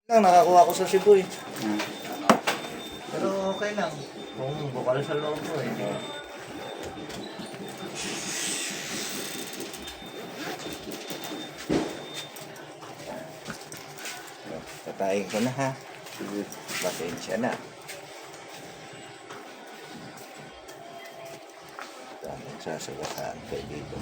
Nakakuha ko sa Cebu eh. Pero okay lang. Kung bukal sa loob ko eh. Patayin ko na ha. Pasensya na. Daming sasagasaan kayo dito.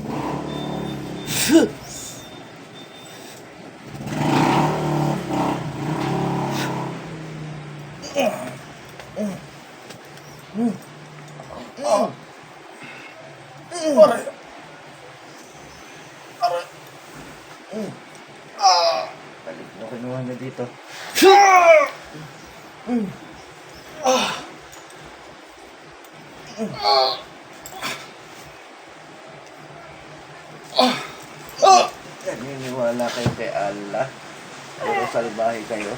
Balik na kinuha na dito. Naniniwala kayo kay Allah. Pero salbahe kayo.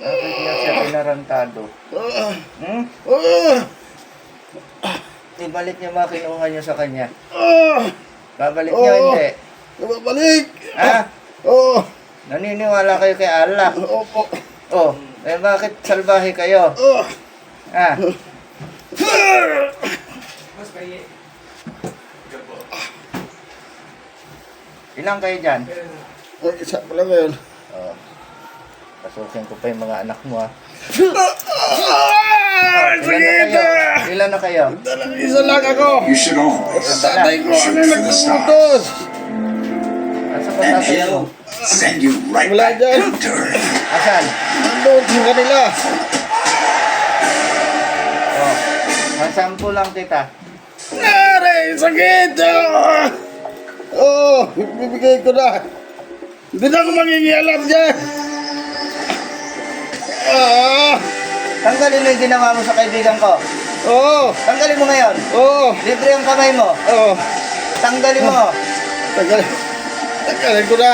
Bakit niya siya pinarantado? Ibalik niya mga kinuha niya sa kanya. Babalik niya hindi. Babalik! Ha? Oo! Naniniwala kayo kay Allah. Opo! Oh, eh bakit salbahe kayo? Ha? Ilang kayo dyan? Ay, isa pa lang ngayon. Oh. Pasukin ko pa yung mga anak mo ha. Ilan na kayo? Isa lang ako! You should always Tatay ko, shoot ano for the stars. nagpuputos? Asa ba And tatay mo? he'll send you right Wala back dyan. down to earth. Asan? Nandun sa kanila. Oh. Masampu lang kita. Aray! Sakit! Oo! Bibigay ko na. Hindi na ako mangingialam dyan. Tanggalin mo yung ginawa mo sa kaibigan ko. Oo! Tanggalin mo ngayon. Oo! Libre ang kamay mo. Oo! Tanggalin mo. Tagalin ko na.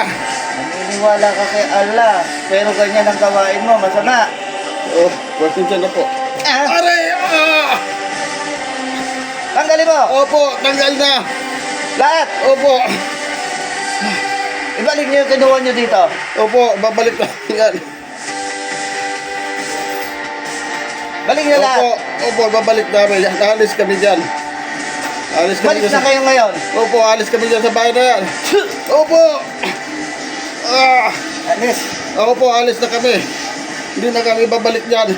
Naniniwala ka kay Allah. Pero ganyan ang gawain mo. Masama. Oo! Pasensya na po. Aray! Tanggalin mo. Opo! Tanggal na! Lahat. Opo! Ibalik niyo yung kinuha niyo dito. Opo! Babalik na. Yan. Balik niyo lahat. Opo! Opo! Babalik namin. Alis kami dyan. Alis kami Balik dyan na kayo ngayon. Opo! Alis kami dyan sa bahay na yan. Opo! Anis. Opo! Alis na kami. Hindi na kami babalik dyan.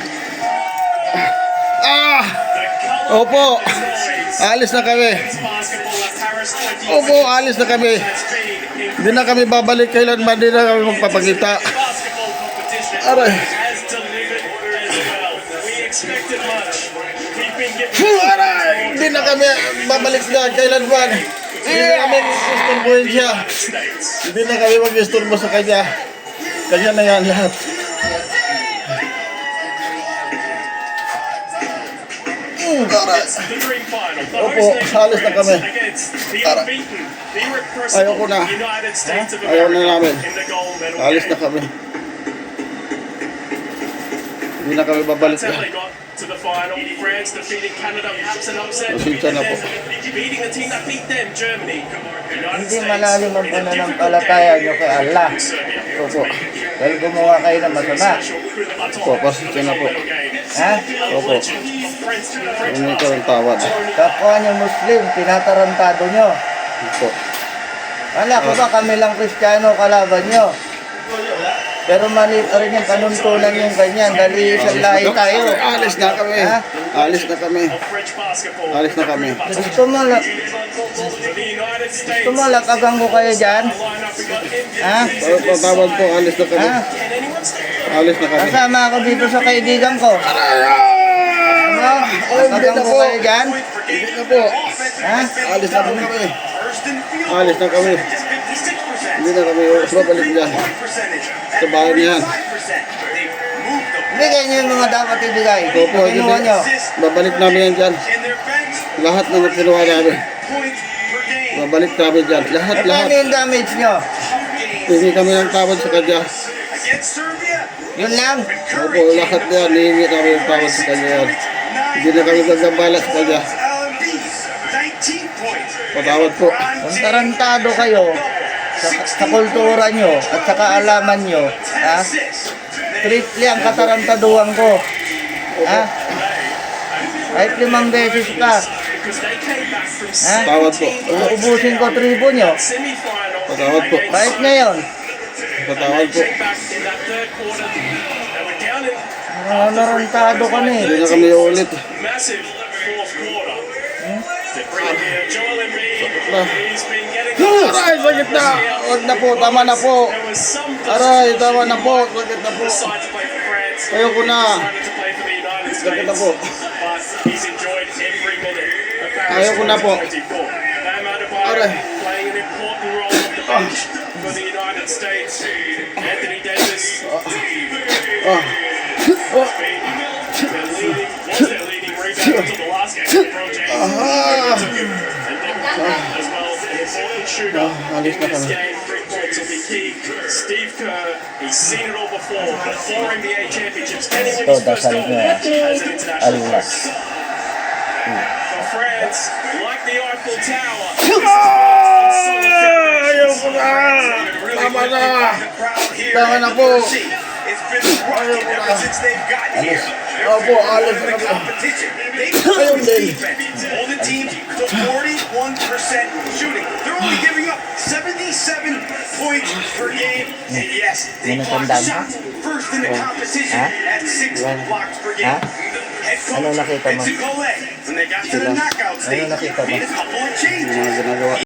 Opo! Alis na kami. Opo! Alis na kami. Hindi na kami babalik kailanman. Hindi na kami magpapagita. Aray! Aray! Hindi na kami babalik na kailanman. Hindi na kami isturbuhin siya. Hindi na kami mag-isturbo sa kanya. Kanya na yan lahat. Opo, alis na kami. Ayoko na. Ayaw na namin. Alis na kami. Hindi na kami babalik na. Pasensya na po. Hindi malalim ang pananampalataya niyo kay Allah. Opo. Dahil gumawa kayo ng masama. Opo, pasensya na po. Ha? Opo. Hindi ko ang tawad. Kapwa niyo Muslim, tinatarantado niyo. Opo. Wala ko ba kami lang Kristiyano kalaban niyo? Pero mali pa rin yung panuntunan yung ganyan. Dahil isang lahi tayo. Alis na kami. Ha? Alis na kami. Alis na kami. Gusto mo lakagang ko kayo dyan? Ha? Opo, tawad po. Alis na kami. Ha? Alis na kami. Kasama ako dito sa kaibigan ko. Ano? Hindi na Lakagang ko po. kayo dyan? Hindi na po. Ha? Alis na po kami. Alis na kami. Hindi na kami babalik dyan. Sa bahay niyan. Bigay niyo yung mga dapat ibigay. Opo, Kinuha nyo. babalik namin yan dyan. Lahat na kinuha namin. Babalik namin dyan. Lahat. Paano yung damage nyo? Hindi kami ng tawad sa kanya. Yun lang. Opo, lahat yan. Hihingi namin ng tawad sa kanya yan. Hindi na kami gagambala sa kanya. Patawad po. Kung tarantado kayo sa kultura nyo at sa kaalaman nyo, ha? Strictly ang katarantaduhan ko. Ha? Kahit 5 beses ka. Ha? Patawad po. Uubusin ko tribo nyo. Patawad po. Kahit ngayon. Patawad po. Narantado ka na eh. Hindi na kami ulit. Massive fourth quarter. To bring here Joel Embiid. Na. He's been getting Aray, sakit na. Huwag na po. Tama na po. There was some Aray, tama na po. Sakit na po. decide to play for France. Ayoko na. Decided to play for the United Sakit na States. po. But he's enjoyed every minute of Paris Ayoko na po. 2024. Bam Adebayo Aray. playing an important role off the bench for the United States. Anthony Davis. Ah. Oh. Their leading rebounder to the last game. LeBron James. And Devin Booker as well. An important shooter alis na in this kami. game. 3 points will be key. Steve Kerr, he's seen it all before. 4 NBA championships. Can he win his first goal as an international player? For France, like the Eiffel Tower. Ayoko na. Tama na. Tama na po. It's been rocky ever since they've gotten here. Opo, alis na kami. Competition. They Ayun din. defense. All the teams to 41% shooting. They're only giving up 77 points per game. And yes, they block shots first in the competition at 6 blocks per game. Head coach Ano nakita mo? Vincent Collet, when they got to the knockout stage, nakita mo? made a couple of changes. Mga ginagawa.